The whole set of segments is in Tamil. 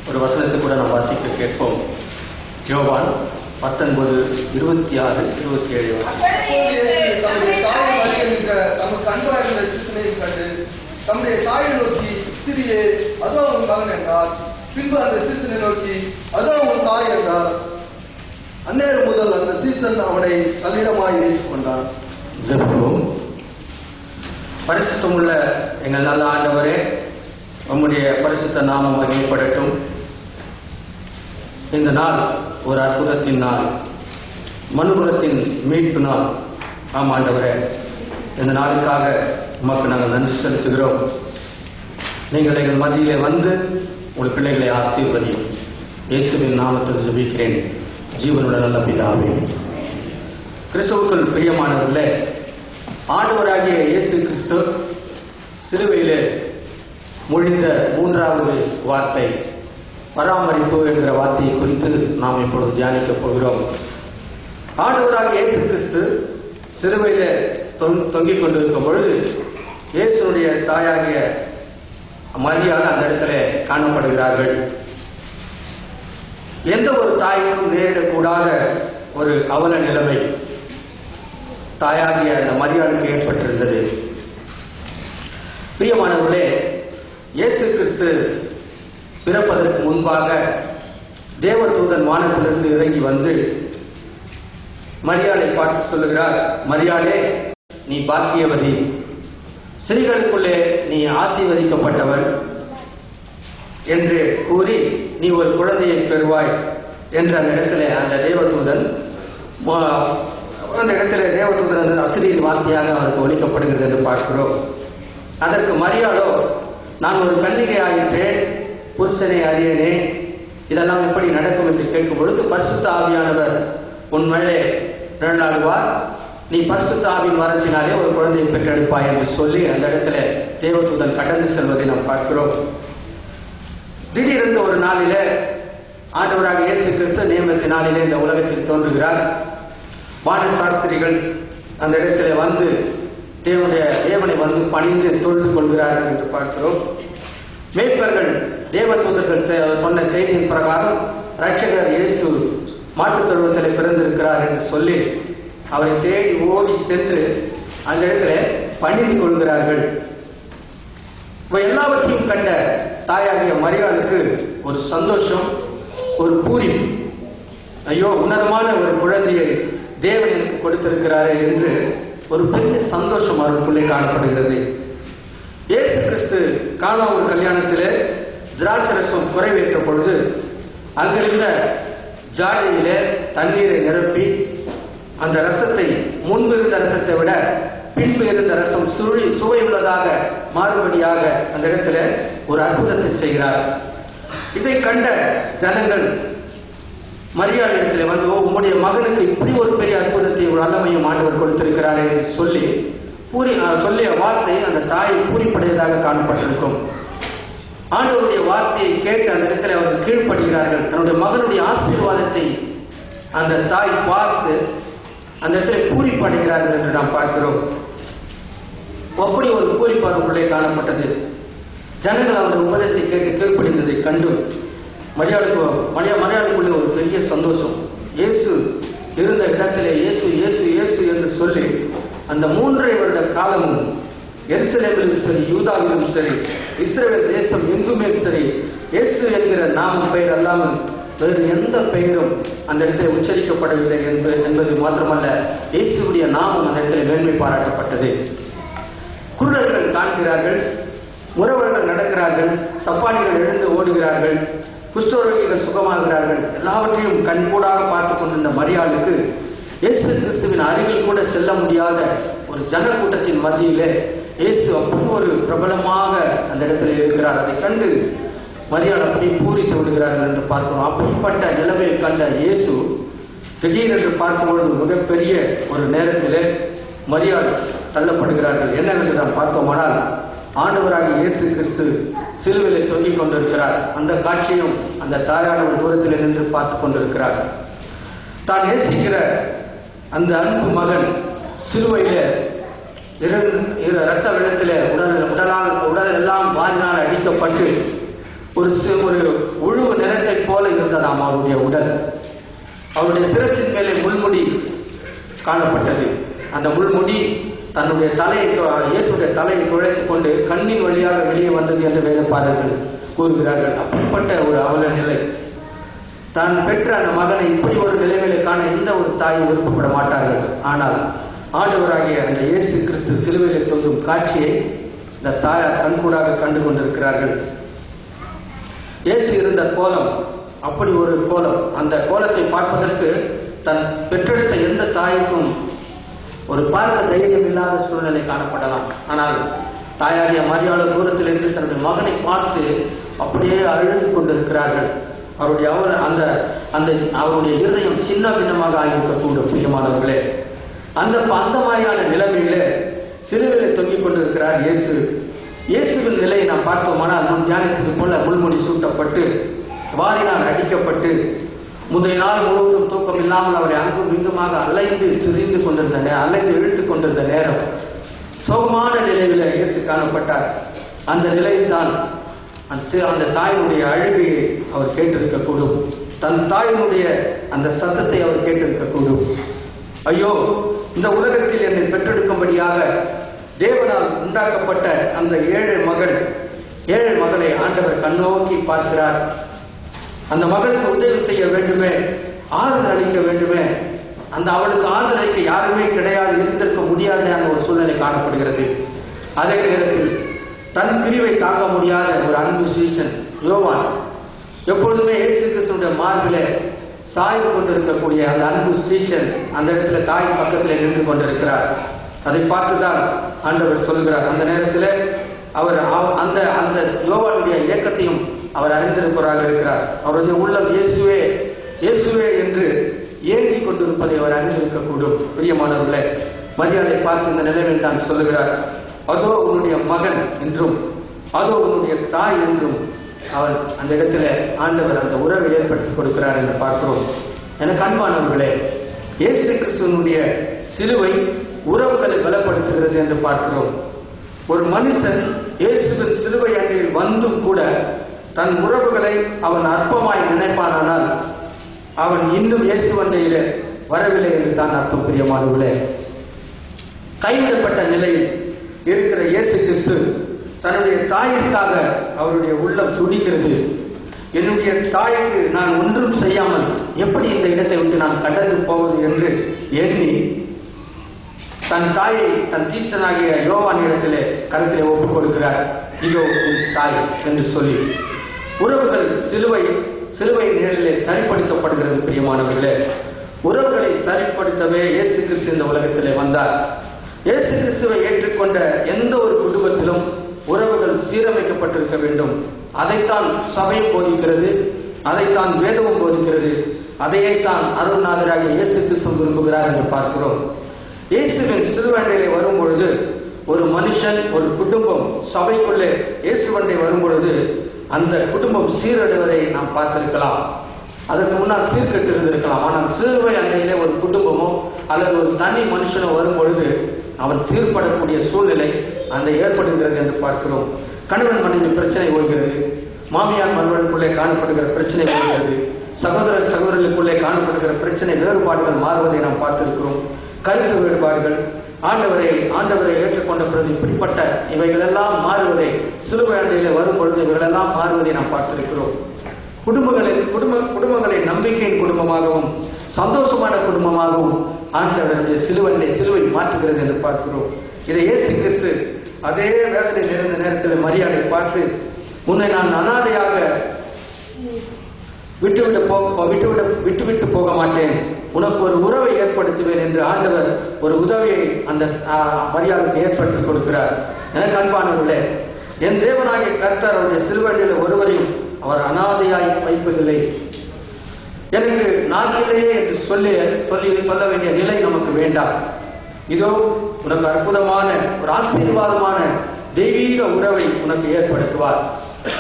ஒரு வசனத்தை கூட நாம் வாசிக்க கேட்போம். யோவான் 19:26-27 தமக்கு அன்பாக இருந்த சிசுவையும் கண்டு தம்முடைய தாயை நோக்கி, ஸ்திரியே, அதோ உன் மகன் என்றார். பின்பு அந்த சீசனை நோக்கி, அதோ உன் தாய் என்றார். அந்நேரம் முதல் அந்த சீசன் அவனை கல்லிடமாய் ஏற்றுக்கொண்டான். பரிசுத்தமுள்ள எங்கள் நல்ல ஆண்டவரே, உம்முடைய பரிசுத்த நாமம் மகிமைப்படட்டும். இந்த நாள் ஒரு அற்புதத்தின் நாள், மனுகுலத்தின் மீட்பு நாள். ஆம் ஆண்டவரே, இந்த நாளுக்காக உமக்கு நாங்கள் நன்றி செலுத்துகிறோம். நீங்கள் எங்கள் மத்தியிலே வந்து உங்கள் பிள்ளைகளை ஆசீர்வதியும். இயேசுவின் நாமத்தில் ஜெபிக்கிறேன், ஜீவனுள்ள நல்ல பிதாவே. கிறிஸ்துவுக்குள் பிரியமானவர்களே, ஆண்டவராகிய இயேசு கிறிஸ்து சிலுவையிலே மொழிந்த 3வது வார்த்தை பராமரிப்பு என்கிற வார்த்தையை குறித்து நாம் இப்பொழுது தியானிக்கப் போகிறோம். ஆண்டவராகிய இயேசு கிறிஸ்து சிலுவையிலே தொங்கிக் கொண்டிருக்கும் பொழுது இயேசுடைய தாயாகிய மரியாள் அந்த இடத்துல காணப்படுகிறார்கள். எந்த ஒரு தாய்க்கும் நேரிடக்கூடாத ஒரு அவல நிலைமை தாயாகிய அந்த மரியாளுக்கு ஏற்பட்டிருந்தது. பிரியமானவர்களே, இயேசு கிறிஸ்து பிறப்பதற்கு முன்பாக தேவதூதன் வானத்திலிருந்து இறங்கி வந்து மரியாளை பார்த்து சொல்லுகிறார், மரியாளே, நீ பாக்கியவதி, ஸ்திரீகளுக்குள்ளே நீ ஆசீர்வதிக்கப்பட்டவள் என்று கூறி நீ ஒரு குழந்தையை பெறுவாய் என்று அந்த இடத்துல அந்த தேவதூதன் அசிரியின் வார்த்தையாக அவருக்கு ஒலிக்கப்படுகிறது என்று பார்க்கிறோம். அதற்கு மரியாளோ, நான் ஒரு கன்னிகை ஆயிற்றேன், புருஷனை அறியனே, இதெல்லாம் எப்படி நடக்கும் என்று கேட்கும் பொழுது, பரிசுத்த ஆவியானவர் உன் மேலே நிழலாடுவார், நீ பரிசுத்த ஆவியின் வரத்தினாலே ஒரு குழந்தையை பெற்றெடுப்பாய் என்று சொல்லி அந்த இடத்துல தேவதூதன் கடந்து செல்வதை நாம் பார்க்கிறோம். திடீரென்று ஒரு நாளிலே ஆண்டவராக இயேசு கிறிஸ்து நியமத்தின் நாளிலே இந்த உலகத்தில் தோன்றுகிறார். வான சாஸ்திரிகள் அந்த இடத்துல வந்து தேவனை வந்து பணிந்து தொழுது கொள்கிறார்கள் என்று பார்க்கிறோம். மேய்ப்பர்கள் தேவதூதர்கள் சொன்ன செய்தியின் பிரகாரம் இரட்சகர் இயேசு மாட்டுத் தொழுவத்தில் பிறந்திருக்கிறார் என்று சொல்லி அவரை தேடி ஓடி சென்று அந்த இடத்துல பணிந்து கொள்கிறார்கள். எல்லாவற்றையும் கண்ட தாயாகிய மரியாளுக்கு ஒரு சந்தோஷம், ஒரு பூரிப்பு. ஐயோ, உன்னதமான ஒரு குழந்தையை தேவன் எனக்கு கொடுத்திருக்கிறாரே என்று ஒரு பெரிய சந்தோஷம் அவருக்குள்ளே காணப்படுகிறது. இயேசு கிறிஸ்து கானா ஒரு கல்யாணத்திலே திராட்சரசம் குறைவேற்ற பொழுது அங்கிருந்த ஜாடியிலே தண்ணீரை நிரப்பி அந்த ரசத்தை, முன்பு இருந்த ரசத்தை விட பின்பு இருந்த ரசம் சுவையுள்ளதாக மாறுபடியாக அந்த இடத்துல ஒரு அற்புதத்தை செய்கிறார். இதை கண்ட ஜனங்கள் மரியாள் இடத்துல வந்து, உம்முடைய மகனுக்கு இப்படி ஒரு பெரிய அற்புதத்தை ஒரு வல்லமையும் ஆண்டவர் கொடுத்திருக்கிறார் என்று சொல்லிய வார்த்தை அந்த தாயை பூரிப்படையதாக காணப்பட்டிருக்கும். ஆண்டவருடைய வார்த்தையை கேட்டு அந்த இடத்துல அவர்கள் கீழ்ப்படுகிறார்கள். தன்னுடைய மகனுடைய ஆசீர்வாதத்தை அந்த தாய் பார்த்து அந்த இடத்துல பூரிப்படைகிறார்கள் என்று நாம் பார்க்கிறோம். அப்படி ஒரு பூரிப்பு அவர்களுள்ளே காணப்பட்டது. ஜனங்கள் அவருடைய உபதேசத்தை கேட்டு கீழ்ப்படிந்ததை கண்டு மரியாளுக்குள்ளே ஒரு பெரிய சந்தோஷம். இயேசு இருந்த இடத்திலே இயேசு இயேசு இயேசு என்று சொல்லி அந்த 3.5 வருட காலமும் எருசலேமிலும் சரி, யூதாவிலும் சரி, இஸ்ரவேல் தேசம் எங்குமே சரி, இயேசு என்கிற நாம பெயர் அல்லாமல் வேறு எந்த பெயரும் அந்த இடத்துல உச்சரிக்கப்படவில்லை என்பது மாத்திரமல்ல, இயேசுடைய நாமம் அந்த இடத்துல மேன்மை பாராட்டப்பட்டது. குருடர்கள் காண்கிறார்கள், முறவர்கள் நடக்கிறார்கள், சப்பானிகள் எழுந்து ஓடுகிறார்கள், குஷ்டரோகிகள் சுகமாகிறார்கள். எல்லாவற்றையும் கண்கூடாக பார்த்து கொண்டிருந்த மரியாளுக்கு இயேசு கிறிஸ்துவின் அருகில் கூட செல்ல முடியாத ஒரு ஜனக்கூட்டத்தின் மத்தியிலே இயேசு அப்படி ஒரு பிரபலமாக அந்த இடத்துல இருக்கிறார். அதை கண்டு மரியாள் அப்படி பூரித்து விடுகிறார்கள் என்று பார்க்கிறோம். அப்படிப்பட்ட நிலைமையை கண்ட இயேசு திடீரென்று பார்க்கும்பொழுது மிகப்பெரிய ஒரு நேரத்திலே மரியாள் தள்ளப்படுகிறார்கள். என்னவென்று நாம் பார்த்தோமானால், ஆண்டவராகிய இயேசு கிறிஸ்து சிலுவையிலே தொங்கிக் கொண்டிருக்கிறார். அந்த காட்சியும் அந்த தாயானவர் தூரத்தில் நின்று பார்த்து கொண்டிருக்கிறார். தான் நேசிக்கிற அந்த அன்பு மகன் சிலுவையில இரத்த வெள்ளத்திலே உடல் எல்லாம் வாரினால் அடிக்கப்பட்டு ஒரு உழுவு இருந்ததாம் அவருடைய உடல். அவருடைய சிரசின் மேலே முள்முடி காணப்பட்டது. அந்த முள்முடி தன்னுடைய தலையை, இயேசுடைய தலையை குழைத்துக் கொண்டு கண்ணின் வழியாக வெளியே வந்தது என்று வேதப்பாரர்கள் கூறுகிறார்கள். அப்படிப்பட்ட ஒரு அவல நிலை. தான் பெற்ற அந்த மகனை இப்படி ஒரு நிலைமையில காண எந்த ஒரு தாயும் விருப்பப்பட மாட்டார்கள். ஆனால் ஆண்டவராகிய அந்த இயேசு கிறிஸ்து சிலுவையில் தொங்கும் காட்சியை இந்த தாயார் கண்கூடாக கண்டு கொண்டிருக்கிறார்கள். இயேசு இருந்த கோலம் அப்படி ஒரு கோலம். அந்த கோலத்தை பார்ப்பதற்கு தன் பெற்றெடுத்த எந்த தாய்க்கும் ஒரு பார்க்க தைரியம் இல்லாத சூழ்நிலை காணப்படலாம். ஆனால் தாயாரிய மரியாதை தூரத்திலிருந்து தன்னுடைய மகனை பார்த்து அப்படியே அழுது கொண்டிருக்கிறார்கள். அவருடைய அவருடைய இருதயம் சின்ன பின்னமாக ஆகியிருக்கக்கூடும். பிரியமானவர்களே, அந்த மாதிரியான நிலைமையில சிலுவையில் தொங்கிக் கொண்டிருக்கிறார் இயேசு. இயேசுவின் நிலையை நாம் பார்த்தோமானால் நம் தியானத்துக்கு போல முள்முடி சூட்டப்பட்டு வாரினால் அடிக்கப்பட்டு முந்தைய நாள் முழுவதும் தூக்கம் இல்லாமல் அவரை அங்கும் இங்குமாக அலைந்து திரிந்து கொண்டிருந்த அலைந்து இழுத்து கொண்டிருந்த நேரம், சோகமான நிலையில இயேசு காணப்பட்டார். அந்த நிலையில் தான் அந்த தாயினுடைய அழுகையை அவர் கேட்டிருக்கக்கூடும். தன் தாயினுடைய அந்த சத்தத்தை அவர் கேட்டிருக்கக்கூடும். ஐயோ, இந்த உலகத்தில் என்னை பெற்றெடுக்கும்படியாக தேவனால் உண்டாக்கப்பட்ட அந்த ஏழை மகளை ஆண்டவர் கண்ணோக்கி பார்க்கிறார். அந்த மகளுக்கு உதவி செய்ய வேண்டுமே, ஆறுதல் அளிக்க வேண்டுமே. அவளுக்கு ஆறுதல் அளிக்க யாருமே கிடையாது, இருந்திருக்க முடியாத ஒரு சூழ்நிலை காணப்படுகிறது. அதே நேரத்தில் தன் பிரிவை தாங்க முடியாத ஒரு அன்பு சீசன் யோவான் எப்பொழுதுமே இயேசு கிறிஸ்துவினுடைய மார்பிலே சாய்ந்து கொண்டிருக்கக்கூடிய அந்த அன்பு சீசன் அந்த இடத்துல தாய் பக்கத்தில் நின்று கொண்டிருக்கிறார். அதை பார்த்துதான் ஆண்டவர் சொல்கிறார். அந்த நேரத்தில் அவர் அந்த அந்த யோவானுடைய இயக்கத்தையும் அவர் அறிந்திருப்பவராக இருக்கிறார். அவருடைய உள்ளம் இயேசுவே இயேசுவே என்று ஏங்கி கொண்டிருப்பதை அவர் அறிந்திருக்கக்கூடும். பிரியமானவர்களே, மரியாதை பார்த்து இந்த நிலையில் தான் சொல்லுகிறார், அதோ உன்னுடைய மகன் என்றும் அதோ உன்னுடைய தாய் என்றும் அவர் அந்த இடத்துல ஆண்டவர் அந்த உறவை ஏற்படுத்தி கொடுக்கிறார் என்று பார்க்கிறோம். எனக்கு அன்பானவர்களே, இயேசு கிறிஸ்துவனுடைய சிலுவை உறவுகளை பலப்படுத்துகிறது என்று பார்க்கிறோம். ஒரு மனுஷன் இயேசுவின் சிலுவை அண்டையில் வந்தும் கூட தன் உறவுகளை அவன் அற்பமாய் நினைப்பானால் அவன் இன்னும் இயேசு அண்டையில வரவில்லை என்று தான் அர்த்தம். பிரியமானவர்களே, கைவிடப்பட்ட நிலையில் இருக்கிற இயேசு கிறிஸ்து தன்னுடைய தாயிற்காக அவருடைய உள்ளம் துடிக்கிறது. என்னுடைய தாய்க்கு நான் ஒன்றும் செய்யாமல் எப்படி இந்த இடத்தை விட்டு நான் கடந்து போவது என்று எண்ணி தன் தாயை தன் தீசனாகிய யோவான் இடத்திலே கருத்திலே ஒப்புக் கொடுக்கிறார். இதோ உன் தாய் என்று சொல்லி உறவுகள் சிலுவை நிழலிலே சரிப்படுத்தப்படுகிறது. பிரியமானவர்களே, உறவுகளை சரிப்படுத்தவே இயேசு கிறிஸ்து இந்த உலகத்திலே வந்தார். இயேசு கிறிஸ்துவை ஏற்றுக்கொண்ட எந்த ஒரு குடும்பத்திலும் உறவுகள் சீரமைக்கப்பட்டிருக்க வேண்டும். அதைத்தான் சபை போதிக்கிறது, அதைத்தான் வேதமும் போதிக்கிறது, அதையேத்தான் அருள்நாதராக இயேசு கிறிஸ்து விரும்புகிறார் என்று பார்க்கிறோம். இயேசுவின் சிலுவண்டையிலே வரும் பொழுது ஒரு மனுஷன், ஒரு குடும்பம் சபைக்குள்ளே இயேசுவண்டை வரும் பொழுது அந்த குடும்பம் சீரடைவதை நாம் பார்த்திருக்கலாம். அதற்கு முன்னால் சீர்கட்டு இருந்திருக்கலாம். ஆனால் சிலுவை அண்டையிலே ஒரு குடும்பமோ அல்லது ஒரு தனி மனுஷனோ வரும் பொழுது அவன் சீர்படக்கூடிய சூழ்நிலை அந்த ஏற்படுகிறது என்று பார்க்கிறோம். கணவன் மனைவி பிரச்சனை ஓடுகிறது, மாமியார் மருமகளுக்குள்ளே காணப்படுகிற பிரச்சனை ஓடுகிறது, சகோதரர்களுக்குள்ளே காணப்படுகிற பிரச்சனை வேறுபாடுகள் மாறுவதை நாம் பார்த்திருக்கிறோம். கருத்து வேறுபாடுகள், ஆண்டவரை ஏற்றுக்கொண்ட பிறகு இப்படிப்பட்ட இவைகளெல்லாம் மாறுவதை சிலுவை அண்டையிலே வரும் பொழுது இவைகளெல்லாம் மாறுவதை நாம் பார்த்திருக்கிறோம். குடும்பங்களை நம்பிக்கையின் குடும்பமாகவும் சந்தோஷமான குடும்பமாகவும் ஆண்டவருடைய சிலுவை மாற்றுகிறது என்று பார்க்கிறோம். இதை இயேசு கிறிஸ்து அதே வேதனை நிறைந்த நேரத்தில் மரியாதை பார்த்து, உன்னை நான் அனாதையாக விட்டுவிட்டு போக மாட்டேன், உனக்கு ஒரு உறவை ஏற்படுத்துவேன் என்று ஆண்டவர் ஒரு உதவியை அந்த மரியாதைக்கு ஏற்படுத்தி கொடுக்கிறார். எனக்கு அன்பானவர்களே, என் தேவனாகிய கர்த்தர் அவருடைய சிலுவையில் ஒருவரையும் அவர் அனாதையாய் வைப்பதில்லை. எனக்கு நாகிலேயே என்று சொல்ல வேண்டிய நிலை நமக்கு வேண்டாம். இதோ உனக்கு அற்புதமான ஒரு ஆசீர்வாதமான தெய்வீக உறவை உனக்கு ஏற்படுத்துவார்.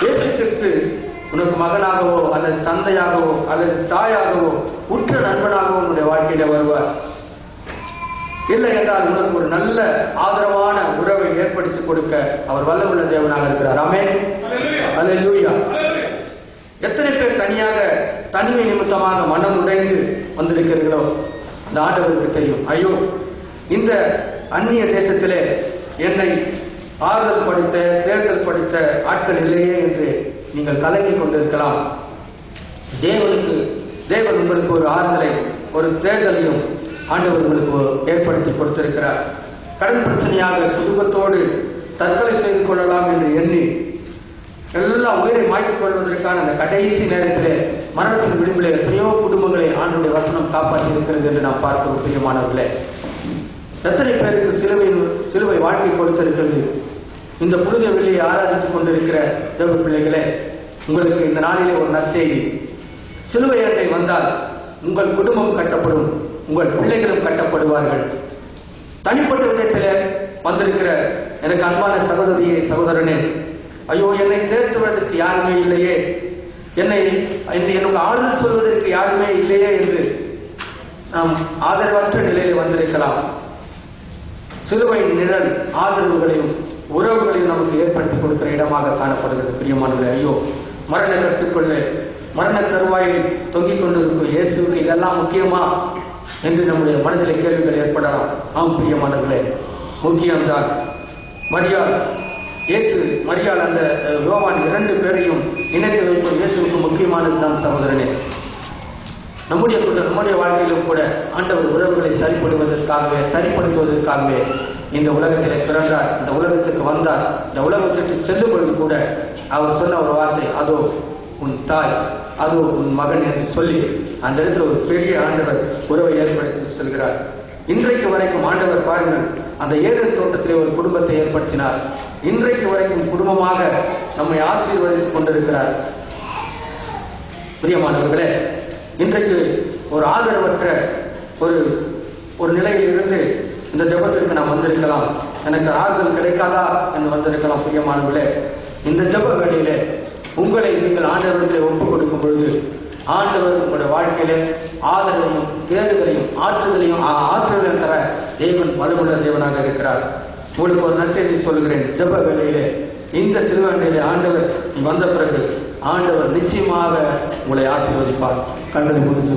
இயேசு கிறிஸ்து உனக்கு மகனாகவோ அல்லது தந்தையாகவோ அல்லது தாயாகவோ உற்ற நண்பனாகவோ உன்னுடைய வாழ்க்கையில வருவார். இல்லை என்றால் உனக்கு ஒரு நல்ல ஆதரவான உறவை ஏற்படுத்தி கொடுக்க அவர் வல்லமுள்ள தேவனாக இருக்கிறார். ஆமென், அல்லேலூயா. எத்தனை பேர் தனியாக தனிமை நிமித்தமாக மனம் உடைந்து வந்திருக்கிறீர்களோ அந்த ஆண்டவருக்கு தெரியும். ஐயோ, இந்த அந்நிய தேசத்திலே என்னை ஆறுதல் படித்த தேர்தல் படித்த ஆட்கள் இல்லையே என்று நீங்கள் கலங்கி கொண்டிருக்கலாம். தேவன் உங்களுக்கு ஒரு ஆறுதலை, ஒரு தேர்தலையும் ஆண்டவர் உங்களுக்கு ஏற்படுத்தி கொடுத்திருக்கிறார். கடன் பிரச்சனையாக குடும்பத்தோடு தற்கொலை செய்து கொள்ளலாம் என்று எண்ணி எல்லாம் உயிரை மாய்த்துக் கொள்வதற்கான அந்த கடைசி நேரத்திலே மரணத்தின் விளிம்பிலே எத்தனையோ குடும்பங்களை ஆண்டுடைய வசனம் காப்பாற்றி இருக்கிறது என்று நாம் பார்க்க பிரியமானவர்களே. எத்தனை பேருக்கு சிலுவை வாழ்க்கை கொடுத்திருக்கிறது. இந்த புனித வெள்ளியை ஆராதித்துக் கொண்டிருக்கிற தேவ பிள்ளைகளே, உங்களுக்கு இந்த நாளிலே ஒரு நற்செய்தி. சிலுவை அட்டை வந்தால் உங்கள் குடும்பம் கட்டப்படும், உங்கள் பிள்ளைகளும் கட்டப்படுவார்கள். தனிப்பட்ட விதத்திலே வந்திருக்கிற எனக்கு அன்பான சகோதரியே, சகோதரனே, ஐயோ, என்னை தேர்த்துவதற்கு யாருமே இல்லையே, என்னுடைய ஆறுதல் சொல்வதற்கு யாருமே இல்லையே என்று நாம் ஆதரவற்ற நிலையில வந்திருக்கலாம். சிலுவையின் நிழல் ஆதரவுகளையும் உறவுகளையும் நமக்கு ஏற்படுத்தி கொடுக்கிற இடமாக காணப்படுகிறது. பிரியமானவர்களே, ஐயோ, மரண கட்டுக்குள்ளே மரண தருவாயில் தொங்கிக் கொண்டிருக்கும் இயேசுக்கு இதெல்லாம் முக்கியமா என்று நம்முடைய மனதில் கேள்விகள் ஏற்படலாம். ஆம் பிரியமானவர்களே, முக்கியம்தான். மரியாள் அந்த யோவான் 2 பேரையும் இணைத்து வைப்பது இயேசுக்கு முக்கியமானதுதான் சகோதரனே. நம்முடைய வாழ்க்கையிலும் கூட ஆண்டவர் உறவுகளை சரிப்படுத்துவதற்காகவே இந்த உலகத்திலே பிறந்தார், இந்த உலகத்துக்கு வந்தார். இந்த உலகத்திற்கு செல்லும் பொழுது கூட அவர் சொன்ன ஒரு வார்த்தை, அதோ உன் தாய், அதோ உன் மகன் என்று சொல்லி அந்த இடத்துல ஒரு பெரிய ஆண்டவர் உறவை ஏற்படுத்தி செல்கிறார். இன்றைக்கு வரைக்கும் ஆண்டவர் பாருங்கள், அந்த ஏதேன் தோட்டத்திலே ஒரு குடும்பத்தை ஏற்படுத்தினார். இன்றைக்கு வரைக்கும் குடும்பமாக நம்மை ஆசீர்வதித்துக் கொண்டிருக்கிறார். பிரியமானவர்களே, இன்றைக்கு ஒரு ஆதரவற்ற ஒரு நிலையில் இருந்து இந்த ஜெபத்திற்கு நாம் வந்திருக்கலாம். எனக்கு ஆறுதல் கிடைக்காதா என்று வந்திருக்கலாம். பிரியமானவர்களே, இந்த ஜெப வேளையிலே உங்களை நீங்கள் ஆண்டவர்களை ஒப்புக் கொடுக்கும் பொழுது ஆண்டவர் உங்களுடைய வாழ்க்கையிலே ஆதரவையும் தேடுதலையும் ஆற்றலையும் தர தேவன் வலுவுள்ள தேவனாக இருக்கிறார். உங்களுக்கு ஒரு நற்செய்தி சொல்கிறேன். ஜெப வேளையிலே இந்த சிறுவண்டையிலே ஆண்டவர் நீ வந்த பிறகு ஆண்டவர் நிச்சயமாக உங்களை ஆசீர்வதிப்பார். கண்டதை முடிஞ்சு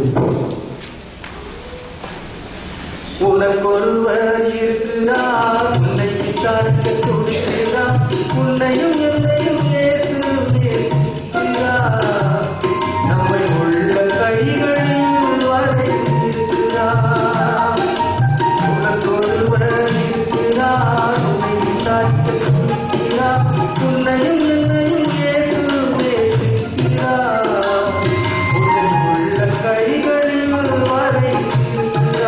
உனக்கொருவர் இருக்கிறார், உன்னை விசாரிக்க துடிக்கிறார், உன்னையும் என்னையும் இயேசு நேசிக்கிறார், நம்மை உள்ள கைகளில் வரைந்திருக்கிறார். உனக்கொருவர் இருக்கிறார், உன்னை விசாரிக்க துடிக்கிறார், உன்னையும் என்னையும் இயேசு நேசிக்கிறார், உன்னை உள்ள கைகளில் வரைந்திருக்கிறார்.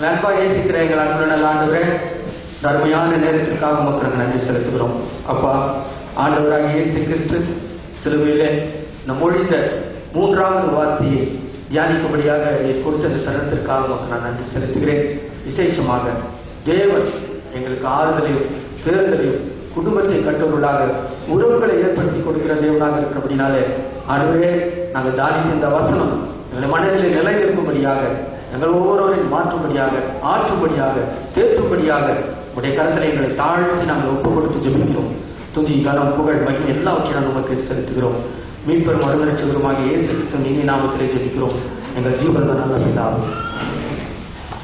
அன்பா நேசிக்கிற எங்கள் அன்பு நல்ல ஆண்டவரே, அருமையான நேரத்திற்காக மக்களுக்கு நன்றி செலுத்துகிறோம். அப்பா, ஆண்டவராக இயேசு கிறிஸ்து சிலுவையிலே நம் மொழிந்த 3வது வார்த்தையை தியானிக்கும்படியாக கொடுத்த தருணத்திற்காக மக்கள் நான் நன்றி செலுத்துகிறேன். விசேஷமாக தேவன் எங்களுக்கு ஆறுதலையும் தேர்தலையும் குடும்பத்தை கட்டுவர்களாக உறவுகளை ஏற்படுத்தி கொடுக்கிற தேவனாக இருக்கிறபடினாலே ஆண்டவரே, நாங்கள் தானித்த இந்த வசனம் எங்களை மனதிலே நிலைநிற்கும்படியாக, எங்கள் ஒவ்வொருவரையும் மாற்றும்படியாக, ஆற்றும்படியாக, தேற்றும்படியாக உடைய கரங்களை எங்களை தாழ்த்தி நாங்கள் ஒப்புக் கொடுத்து ஜெபிக்கிறோம். துதி, கனம், புகழ், மகிமை எல்லாவற்றையும் நாங்கள் நமக்கு செலுத்துகிறோம். மீட்பெரும் மறுமலர்ச்சிகரமாக இயேசு கிறிஸ்துவின் இனிய நாமத்திலே ஜெபிக்கிறோம் எங்கள் ஜீவன நல்ல பிதாவே.